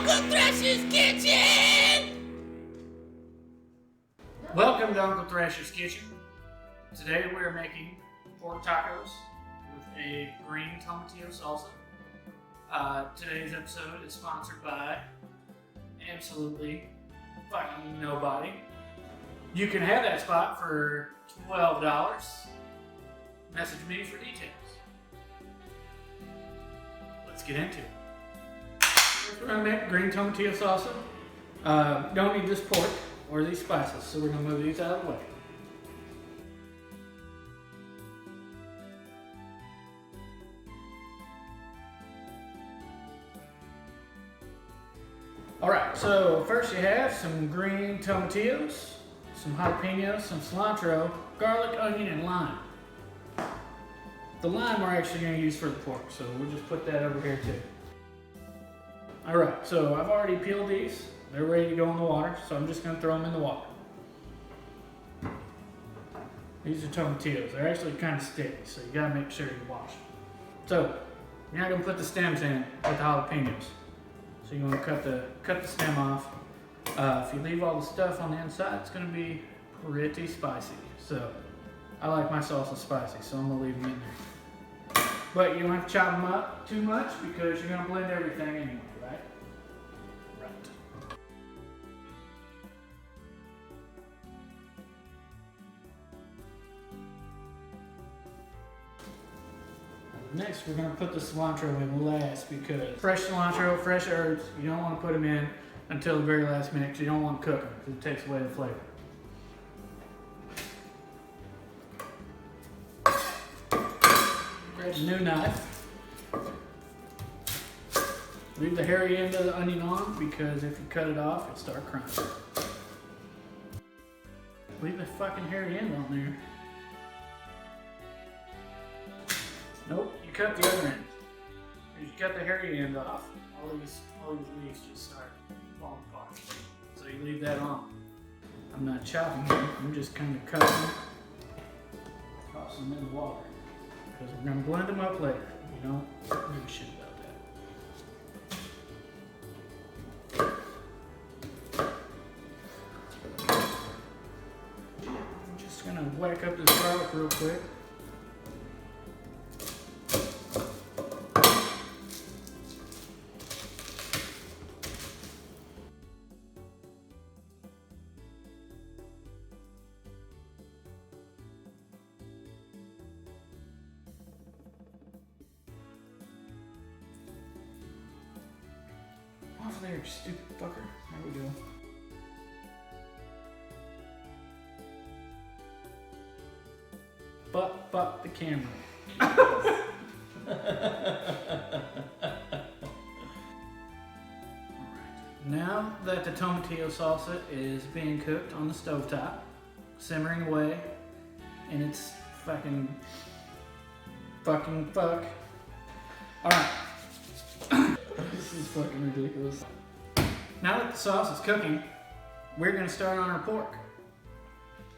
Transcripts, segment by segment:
Uncle Thrasher's Kitchen! Welcome to Uncle Thrasher's Kitchen. Today we're making pork tacos with a green Tomatillo Salsa. Today's episode is sponsored by absolutely fucking nobody. You can have that spot for $12. Message me for details. Let's get into it. We're going to make green Tomatillo Salsa. Don't need this pork or these spices, so we're going to move these out of the way. Alright, so first you have some green tomatillos, some jalapeños, some cilantro, garlic, onion, and lime. The lime we're actually going to use for the pork, so we'll just put that over here too. Alright, so I've already peeled these. They're ready to go in the water, so I'm just going to throw them in the water. These are tomatillos. They're actually kind of sticky, so you got to make sure you wash them. So, you're not going to put the stems in with the jalapeños. So you want to cut the stem off. If you leave all the stuff on the inside, it's going to be pretty spicy. So I like my salsa spicy, so I'm going to leave them in there. But you don't have to chop them up too much because you're going to blend everything anyway, right? Right. Next, we're going to put the cilantro in last because fresh cilantro, fresh herbs, you don't want to put them in until the very last minute because you don't want to cook them because it takes away the flavor. Grab a new knife. Leave the hairy end of the onion on because if you cut it off, it'll start crying. Leave the fucking hairy end on there. Nope, you cut the other end. If you cut the hairy end off, all these leaves just start falling apart. So you leave that on. I'm not chopping them, I'm just kind of cutting them, toss them in the water. Because we're going to blend them up later. You don't give a shit about that. I'm just going to whack up this garlic real quick. Off there, you stupid fucker. There we go. Fuck the camera. Alright. Now that the tomatillo salsa is being cooked on the stovetop, simmering away, and it's fuck. Alright. This is fucking ridiculous. Now that the sauce is cooking, we're going to start on our pork.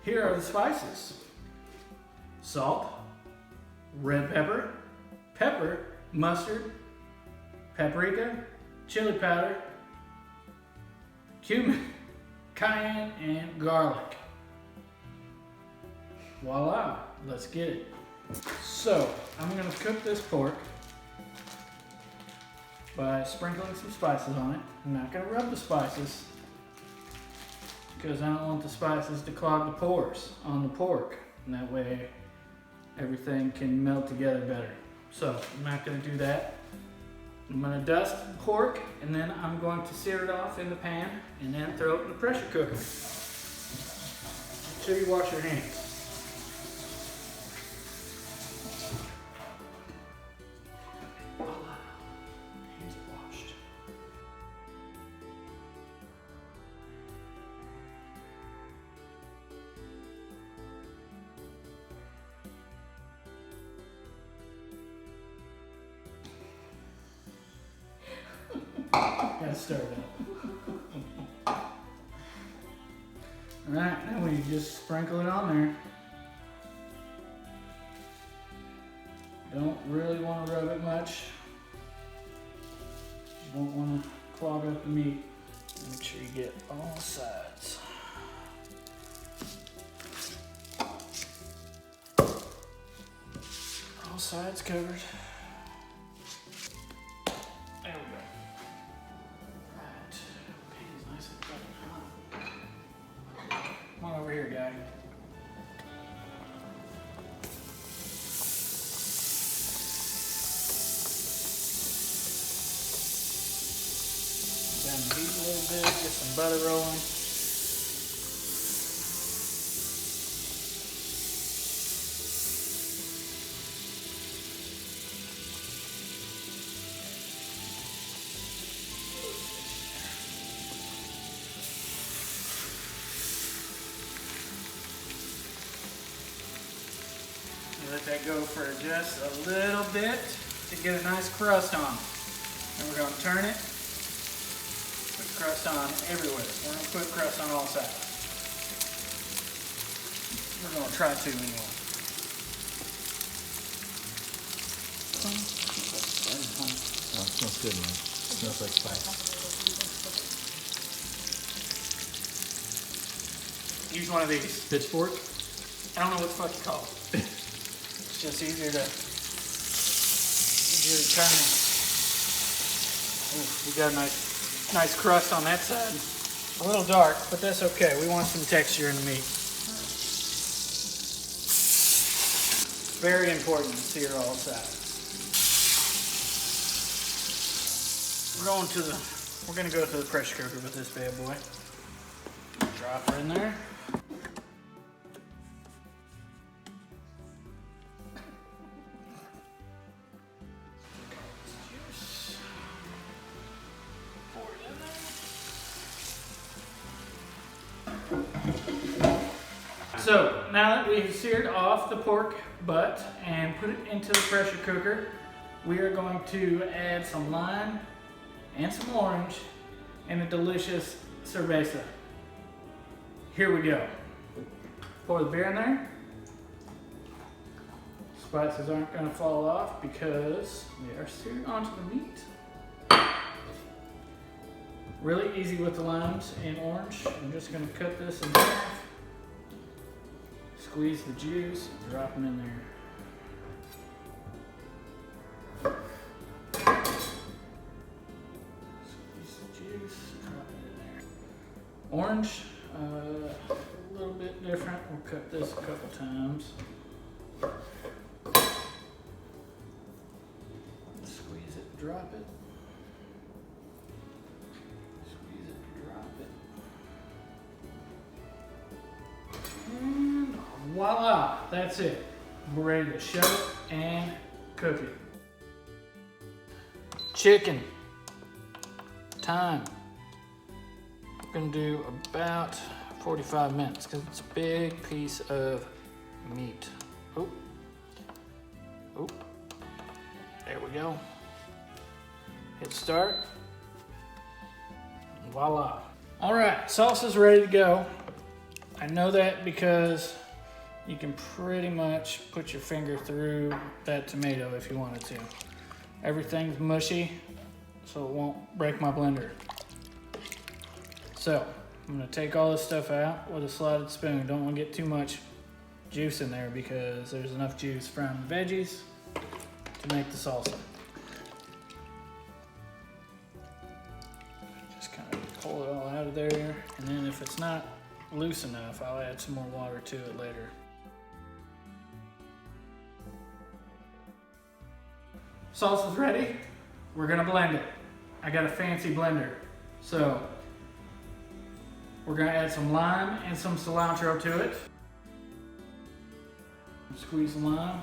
Here are the spices. Salt, red pepper, pepper, mustard, paprika, chili powder, cumin, cayenne, and garlic. Voila, let's get it. So, I'm going to cook this pork by sprinkling some spices on it. I'm not going to rub the spices because I don't want the spices to clog the pores on the pork. And that way everything can melt together better. So I'm not going to do that. I'm going to dust the pork and then I'm going to sear it off in the pan and then throw it in the pressure cooker. Make sure you wash your hands. Gotta stir it up. Alright, now we just sprinkle it on there. Don't really want to rub it much. You don't want to clog up the meat. Make sure you get all sides. All sides covered. There we go. Right. Pan's nice and fucking hot. Come on over here, guy. Down the heat a little bit, get some butter rolling. Let that go for just a little bit to get a nice crust on. Then we're going to turn it, put crust on everywhere. We're going to put crust on all sides. We're going to try to anyway. Oh, it smells good, man. It smells like spice. Use one of these. Pitchfork? I don't know what the fuck you call it. It's just easier to turn it. Ooh, we got a nice crust on that side. A little dark, but that's okay. We want some texture in the meat. Very important to sear all sides. We're gonna go to the pressure cooker with this bad boy. Drop her in there. So now that we've seared off the pork butt and put it into the pressure cooker, we are going to add some lime and some orange and a delicious cerveza. Here we go. Pour the beer in there. Spices aren't going to fall off because they are seared onto the meat. Really easy with the limes and orange. I'm just going to cut this in half. Squeeze the juice, drop them in there. Squeeze the juice, drop it in there. Orange, a little bit different. We'll cut this a couple times. Squeeze it, drop it. Squeeze it, drop it. And voila, that's it. We're ready to shove it and cook it. Chicken. Time. We're gonna do about 45 minutes because it's a big piece of meat. Oh, oh, there we go. Hit start. Voila. All right, salsa's ready to go. I know that because you can pretty much put your finger through that tomato if you wanted to. Everything's mushy, so it won't break my blender. So, I'm gonna take all this stuff out with a slotted spoon. Don't wanna get too much juice in there because there's enough juice from the veggies to make the salsa. Just kind of pull it all out of there, and then if it's not loose enough, I'll add some more water to it later. Salsa's ready. We're gonna blend it. I got a fancy blender. So we're gonna add some lime and some cilantro to it. Squeeze the lime.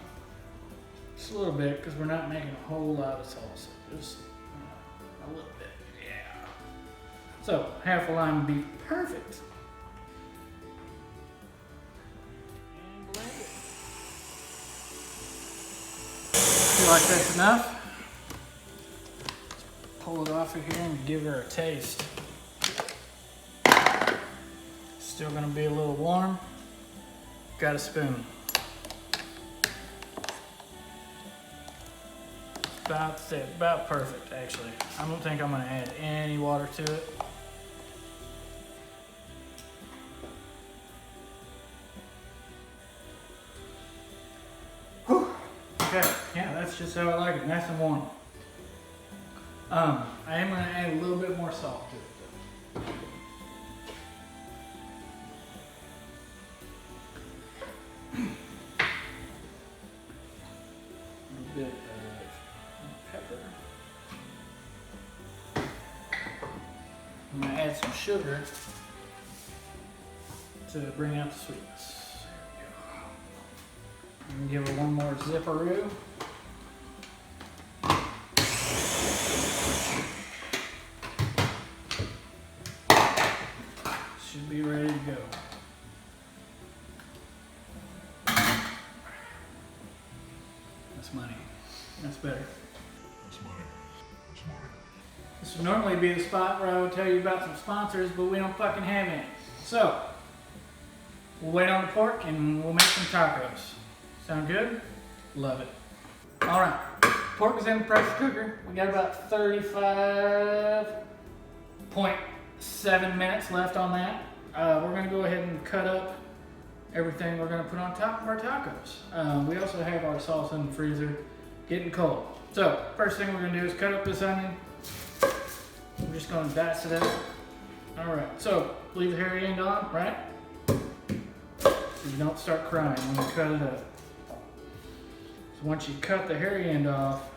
Just a little bit because we're not making a whole lot of salsa. Just a little bit, yeah. So half a lime would be perfect. Feel like that's enough. Pull it off of here and give her a taste. Still gonna be a little warm. Got a spoon. About perfect, actually. I don't think I'm gonna add any water to it. Whew. Okay, yeah, that's just how I like it, nice and warm. I am gonna add a little bit more salt to it. A bit of pepper. I'm gonna add some sugar to bring out the sweetness. There we go. I'm gonna give it one more zipperoo. Should be ready to go. That's money. That's better. That's money. That's money. This would normally be the spot where I would tell you about some sponsors, but we don't fucking have any. So, we'll wait on the pork and we'll make some tacos. Sound good? Love it. Alright, pork is in the pressure cooker. We got about 35.7 minutes left on that. We're gonna go ahead and cut up everything we're gonna put on top of our tacos. We also have our salsa in the freezer getting cold. So, first thing we're gonna do is cut up this onion. I'm just gonna dice it up. Alright, so leave the hairy end on, right? So you don't start crying when you cut it up. So once you cut the hairy end off,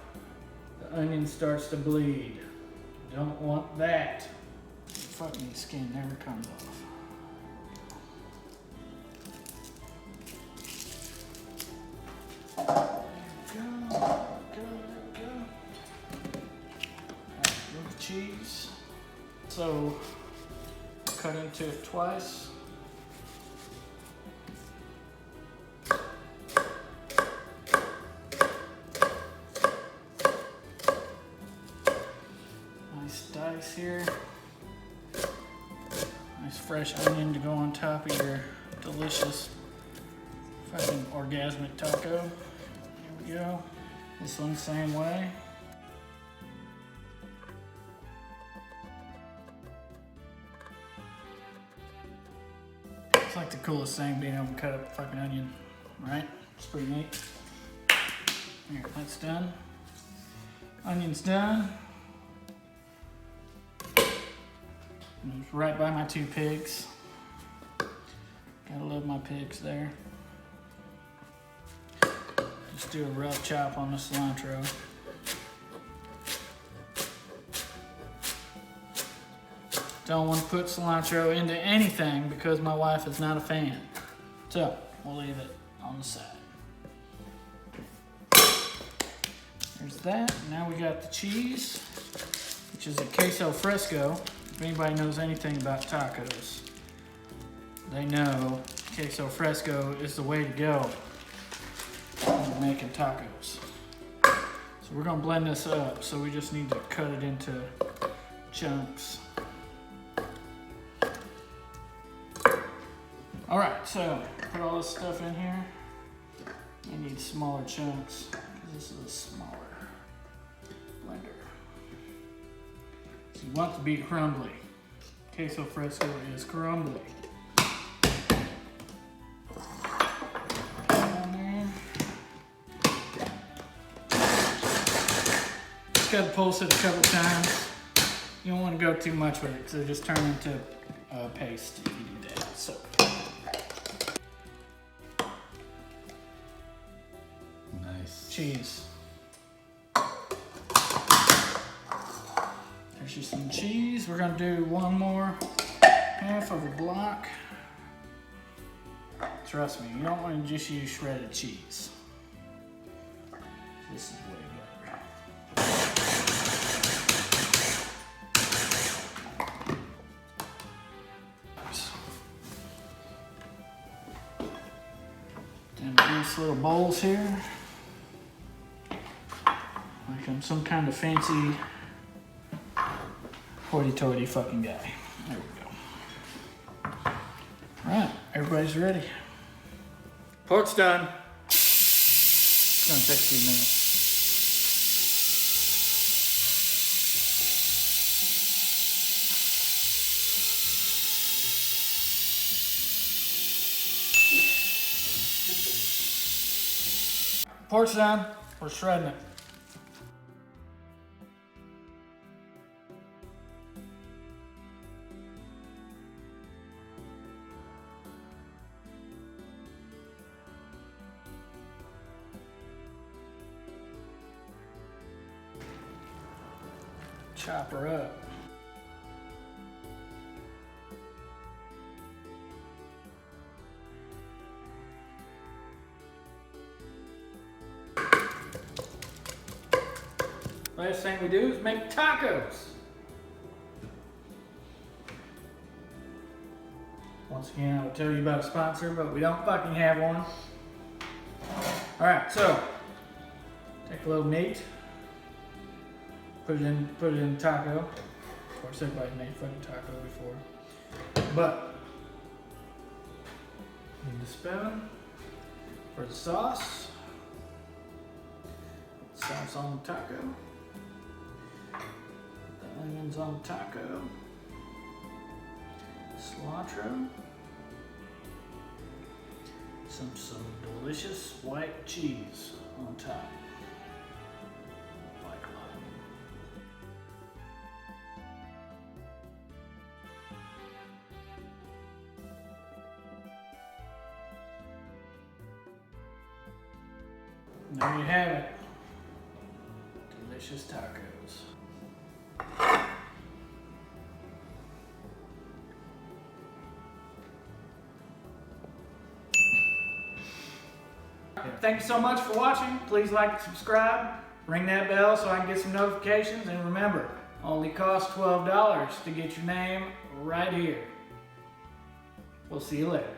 the onion starts to bleed. Don't want that. The fucking skin never comes off. Cheese. So cut into it twice. Nice dice here. Nice fresh onion to go on top of your delicious fucking orgasmic taco. Here we go. This one same way. It's like the coolest thing, being able to cut up a fucking onion, right? It's pretty neat. Here, that's done. Onion's done. And it's right by my two pigs. Gotta love my pigs there. Just do a rough chop on the cilantro. Don't want to put cilantro into anything because my wife is not a fan. So, we'll leave it on the side. There's that. Now we got the cheese, which is a Queso Fresco. If anybody knows anything about tacos, they know Queso Fresco is the way to go when you're making tacos. So we're gonna blend this up, so we just need to cut it into chunks. All right, so put all this stuff in here. You need smaller chunks because this is a smaller blender. So you want it to be crumbly. Queso Fresco is crumbly. Down there. Just gotta pulse it a couple times. You don't want to go too much with it, so just turn into a paste if you do that. So. Cheese. There's just some cheese. We're gonna do one more half of a block. Trust me, you don't want to just use shredded cheese. This is way better. Then nice little bowls here. Like I'm some kind of fancy hoity-toity fucking guy. There we go. Alright, everybody's ready. Pork's done. It's gonna take a few minutes. pork's done. We're shredding it. Chop her up. Last thing we do is make tacos. Once again, I would tell you about a sponsor, but we don't fucking have one. Alright, so take a little meat, put it in taco. Of course, everybody's made fucking taco before. But need the spoon for the sauce. Sauce on the taco. The onions on the taco. Cilantro. Some delicious white cheese on top. Like lime. There you have it. Delicious tacos. Thank you so much for watching. Please like and subscribe. Ring that bell so I can get some notifications. And remember, only costs $12 to get your name right here. We'll see you later.